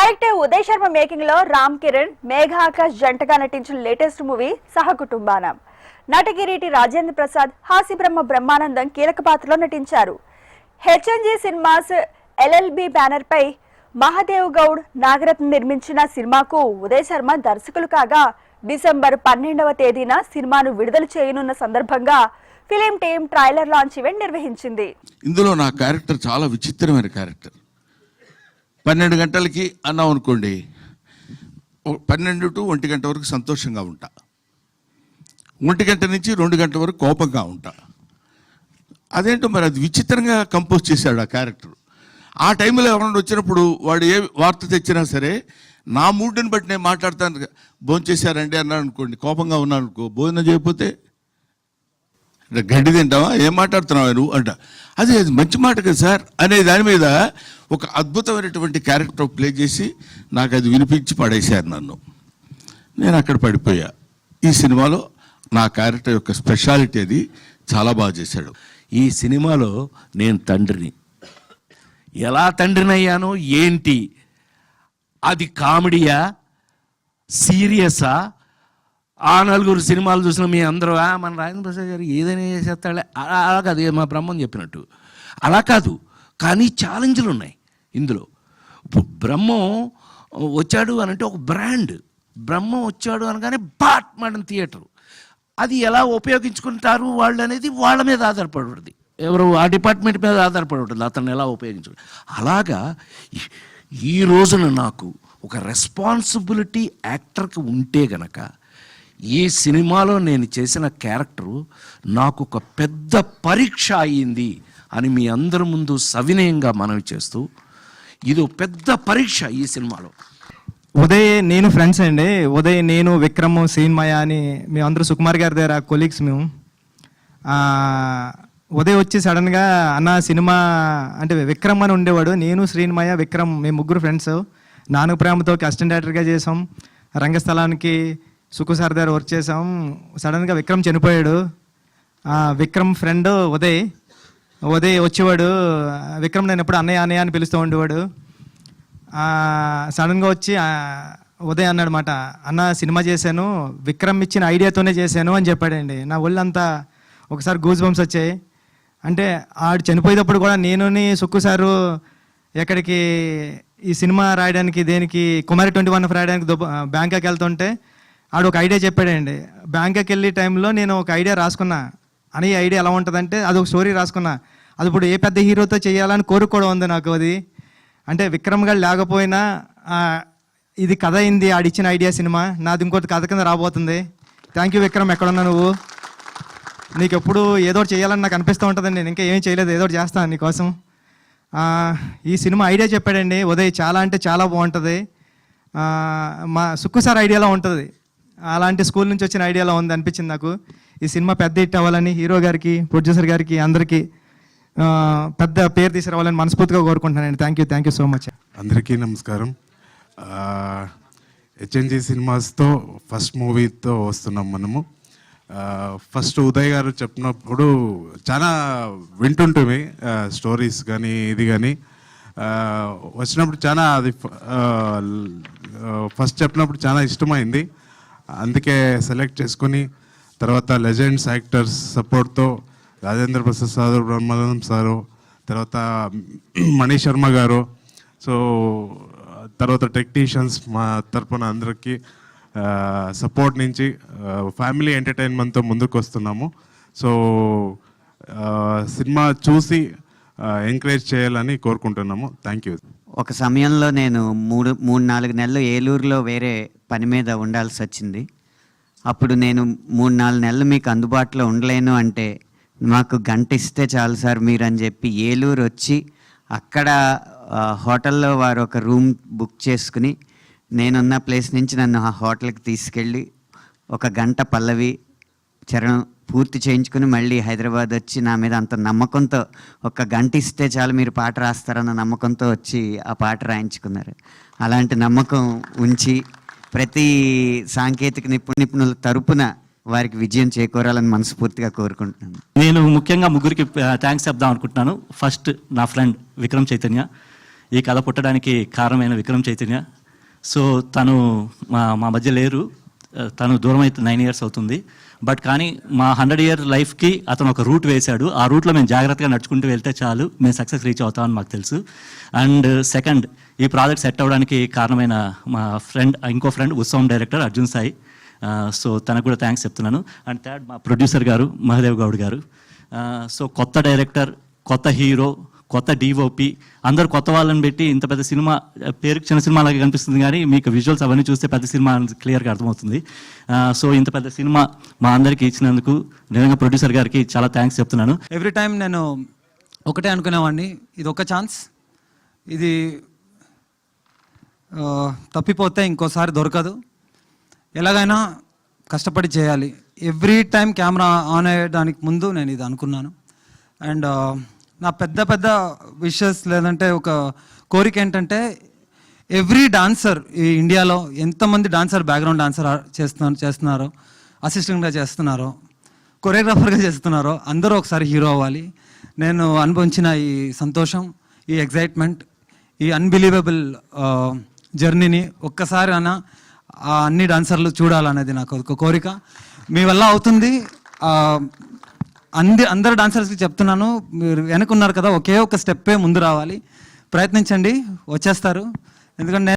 Director Uday Sharma making లో రామ్ కిరణ్, మేఘ ఆకాష్ జంటగా నటించిన లేటెస్ట్ మూవీ సహకుటుంబానం. నటకిరీటి రాజేంద్ర ప్రసాద్, హాస్యబ్రహ్మ బ్రహ్మానందం కీలక పాత్రలో నటించారు. హెచ్ఎన్జీ సినిమాస్ ఎల్ఎల్బి బ్యానర్ పై మహాదేవ్ గౌడ్, నాగరత్న నిర్మించిన సినిమాకు ఉదయ్ శర్మ దర్శకులు కాగా డిసెంబర్ 12వ తేదీన సినిమాను విడుదల చేయనున్న సందర్భంగా film team trailer launch event నిర్వహించింది. ఇందులో నా క్యారెక్టర్ చాలా విచిత్రమైన క్యారెక్టర్. 12 గంటలకి అన్నాం అనుకోండి, 12 to 1 గంట వరకు సంతోషంగా ఉంటా, 1 గంట నుంచి 2 గంటల వరకు కోపంగా ఉంటా. అదేంటో మరి అది విచిత్రంగా కంపోజ్ చేశాడు ఆ క్యారెక్టర్. ఆ టైంలో ఎవరైనా వచ్చినప్పుడు వాడు ఏ వార్త తెచ్చినా సరే నా మూడ్ని బట్టి నేను మాట్లాడతాను. భోజనం చేశారండి అన్నాడు అనుకోండి, కోపంగా ఉన్నాను అనుకో, భోజనం చేయకపోతే గడ్డి తింటావా, ఏం మాట్లాడుతున్నావా నువ్వు అంట. అది మంచి మాట కదా సార్ అనే దాని మీద ఒక అద్భుతమైనటువంటి క్యారెక్టర్ ప్లే చేసి నాకు అది వినిపించి పడేశారు నన్ను. నేను అక్కడ పడిపోయా. ఈ సినిమాలో నా క్యారెక్టర్ యొక్క స్పెషాలిటీ అది చాలా బాగా చేశాడు. ఈ సినిమాలో నేను తండ్రిని, ఎలా తండ్రినయ్యానో ఏంటి, అది కామెడీయా సీరియసా? ఆ 4 సినిమాలు చూసిన మీ అందరూ మన రాజేంద్ర ప్రసాద్ గారు ఏదైనా చేసేస్తాడే అలా కాదు, మా బ్రహ్మం చెప్పినట్టు అలా కాదు. కానీ ఛాలెంజ్లు ఉన్నాయి ఇందులో. బ్రహ్మం వచ్చాడు అని అంటే ఒక బ్రాండ్, బ్రహ్మం వచ్చాడు అనగానే బాట్ మన థియేటర్, అది ఎలా ఉపయోగించుకుంటారు వాళ్ళు అనేది వాళ్ళ మీద ఆధారపడి ఉంటుంది, ఎవరు ఆ డిపార్ట్మెంట్ మీద ఆధారపడి ఉంటుంది అతన్ని ఎలా ఉపయోగించుకుంటారు. అలాగా ఈ రోజున నాకు ఒక రెస్పాన్సిబిలిటీ యాక్టర్కి ఉంటే గనక ఈ సినిమాలో నేను చేసిన క్యారెక్టరు నాకు ఒక పెద్ద పరీక్ష అయ్యింది అని మీ అందరి ముందు సవినయంగా మనవి చేస్తూ, ఇది పెద్ద పరీక్ష ఈ సినిమాలో. ఉదయ్ నేను ఫ్రెండ్స్ అండి. ఉదయ్, నేను, విక్రమ్, శ్రీన్మయ అని మేమందరూ సుకుమార్ గారి దగ్గర కొలీగ్స్ మేము. ఉదయ్ వచ్చి సడన్గా అన్న సినిమా అంటే విక్రమ్ అని ఉండేవాడు, నేను, శ్రీన్మయ, విక్రమ్ మేము 3 ఫ్రెండ్స్. నాను ప్రేమతో అసిస్టెంట్ డైరెక్టర్గా చేసాం. రంగస్థలానికి సుకు సార్ దగ్గర వర్క్ చేసాం. సడన్గా విక్రమ్ చనిపోయాడు. విక్రమ్ ఫ్రెండ్ ఉదయ్ వచ్చేవాడు. విక్రమ్ నేను ఎప్పుడు అన్నయ్య అన్నయ్య అని పిలుస్తూ ఉండేవాడు. సడన్గా వచ్చి ఉదయ్ అన్నాడు మాట, అన్న సినిమా చేశాను, విక్రమ్ ఇచ్చిన ఐడియాతోనే చేశాను అని చెప్పాడండి. నా ఒళ్ళంతా ఒకసారి గూజ్ బంప్స్ వచ్చాయి. అంటే ఆడు చనిపోయేటప్పుడు కూడా నేను సుక్కు సారు ఎక్కడికి ఈ సినిమా రాయడానికి దేనికి కుమారి 21 రాయడానికి బ్యాంకాక్ వెళ్తుంటే ఆడు ఒక ఐడియా చెప్పాడండి. బ్యాంకాక్ వెళ్ళే టైంలో నేను ఒక ఐడియా రాసుకున్నా. అని ఈ ఐడియా ఎలా ఉంటుందంటే అది ఒక స్టోరీ రాసుకున్నా. అది ఇప్పుడు ఏ పెద్ద హీరోతో చేయాలని కోరిక కూడా ఉంది నాకు. అది అంటే విక్రమ్ గారు లేకపోయినా ఇది కథ అయింది, ఆడిచ్చిన ఐడియా సినిమా నాది ఇంకోటి కథ కింద రాబోతుంది. థ్యాంక్ యూ విక్రమ్, ఎక్కడున్నా నువ్వు? నీకు ఎప్పుడు ఏదో చేయాలని నాకు అనిపిస్తూ ఉంటుందండి. నేను ఇంకా ఏం చేయలేదు, ఏదో చేస్తాను నీకోసం. ఈ సినిమా ఐడియా చెప్పాడండి ఉదయ్, చాలా అంటే చాలా బాగుంటుంది. మా సుక్కు సార్ ఐడియాలో ఉంటుంది, అలాంటి స్కూల్ నుంచి వచ్చిన ఐడియాలో ఉంది అనిపించింది నాకు. ఈ సినిమా పెద్ద హిట్ అవ్వాలని హీరో గారికి, ప్రొడ్యూసర్ గారికి, అందరికీ పెద్ద పేరు తీసుకురావాలని మనస్ఫూర్తిగా కోరుకుంటున్నానండి. Thank you so much. అందరికీ నమస్కారం. హెచ్ఎన్జీ సినిమాస్తో ఫస్ట్ మూవీతో వస్తున్నాం మనము. ఫస్ట్ ఉదయ్ గారు చెప్పినప్పుడు చాలా వింటుంటుంది స్టోరీస్ కానీ ఇది కానీ. వచ్చినప్పుడు చాలా అది ఫస్ట్ చెప్పినప్పుడు చాలా ఇష్టమైంది, అందుకే సెలెక్ట్ చేసుకుని తర్వాత లెజెండ్స్ యాక్టర్స్ సపోర్ట్తో రాజేంద్ర ప్రసాద్ సారు, బ్రహ్మానందం సారు, తర్వాత మణి శర్మ గారు, సో తర్వాత టెక్నీషియన్స్ మా తరపున అందరికీ సపోర్ట్ నుంచి ఫ్యామిలీ ఎంటర్టైన్మెంట్తో ముందుకు వస్తున్నాము. సో సినిమా చూసి ఎంకరేజ్ చేయాలని కోరుకుంటున్నాము. Thank you. ఒక సమయంలో నేను 3-4 నెలలు ఏలూరులో వేరే పని మీద ఉండాల్సి వచ్చింది. అప్పుడు నేను 3-4 నెలలు మీకు అందుబాటులో ఉండలేను అంటే, మాకు గంట ఇస్తే చాలు సార్ మీరు అని చెప్పి ఏలూరు వచ్చి అక్కడ హోటల్లో వారు ఒక రూమ్ బుక్ చేసుకుని నేనున్న ప్లేస్ నుంచి నన్ను ఆ హోటల్కి తీసుకెళ్ళి 1 గంట పల్లవి చరణం పూర్తి చేయించుకుని మళ్ళీ హైదరాబాద్ వచ్చి నా మీద అంత నమ్మకంతో 1 గంట ఇస్తే చాలు మీరు పాట రాస్తారన్న నమ్మకంతో వచ్చి ఆ పాట రాయించుకున్నారు. అలాంటి నమ్మకం ఉంచి ప్రతి సాంకేతిక నిపుణుల తరపున వారికి విజయం చేకూరాలని మనస్ఫూర్తిగా కోరుకుంటున్నాను. నేను ముఖ్యంగా 3కి థ్యాంక్స్ చెప్దాం అనుకుంటున్నాను. ఫస్ట్ నా ఫ్రెండ్ విక్రమ్ చైతన్య, ఈ కథ పుట్టడానికి కారణమైన విక్రమ్ చైతన్య. సో తను మా మధ్య లేరు, తను దూరం అయితే 9 years అవుతుంది. బట్ కానీ మా 100-year లైఫ్కి అతను ఒక రూట్ వేశాడు. ఆ రూట్లో మేము జాగ్రత్తగా నడుచుకుంటూ వెళ్తే చాలు, మేము సక్సెస్ రీచ్ అవుతామని మాకు తెలుసు. అండ్ సెకండ్, ఈ ప్రాజెక్ట్ సెట్ అవ్వడానికి కారణమైన మా ఫ్రెండ్, ఇంకో ఫ్రెండ్ ఉత్సవం డైరెక్టర్ అర్జున్ సాయి. సో తనకు కూడా థ్యాంక్స్ చెప్తున్నాను. అండ్ థర్డ్, మా ప్రొడ్యూసర్ గారు మహదేవ్ గౌడ్ గారు. సో కొత్త డైరెక్టర్, కొత్త హీరో, కొత్త డిఓపి, అందరు కొత్త వాళ్ళని పెట్టి ఇంత పెద్ద సినిమా, పేరుకి చిన్న సినిమా లాగా కనిపిస్తుంది కానీ మీకు విజువల్స్ అవన్నీ చూస్తే పెద్ద సినిమా క్లియర్గా అర్థమవుతుంది. సో ఇంత పెద్ద సినిమా మా అందరికీ ఇచ్చినందుకు నిజంగా ప్రొడ్యూసర్ గారికి చాలా థ్యాంక్స్ చెప్తున్నాను. ఎవ్రీ టైం నేను ఒకటే అనుకునేవాడిని, ఇది ఒక ఛాన్స్, ఇది తప్పిపోతే ఇంకోసారి దొరకదు, ఎలాగైనా కష్టపడి చేయాలి. ఎవ్రీ టైం కెమెరా ఆన్ అయ్యడానికి ముందు నేను ఇది అనుకున్నాను. అండ్ నా పెద్ద విషెస్ లేదంటే ఒక కోరిక ఏంటంటే, ఎవ్రీ డాన్సర్ ఈ ఇండియాలో ఎంతమంది డాన్సర్, బ్యాక్గ్రౌండ్ డాన్సర్ చేస్తున్నారో, అసిస్టెంట్గా చేస్తున్నారో, కొరియోగ్రాఫర్గా చేస్తున్నారో, అందరూ ఒకసారి హీరో అవ్వాలి. నేను అనుభవించిన ఈ సంతోషం, ఈ ఎగ్జైట్మెంట్, ఈ అన్బిలీవబుల్ జర్నీని ఒక్కసారి అన్ని డాన్సర్లు చూడాలనేది నాకు ఒక కోరిక. మీ వల్ల అవుతుంది. అందరు డాన్సర్స్కి చెప్తున్నాను, మీరు వెనుకున్నారు కదా, ఒకే ఒక స్టెప్పే ముందు రావాలి, ప్రయత్నించండి, వచ్చేస్తారు. ఎందుకంటే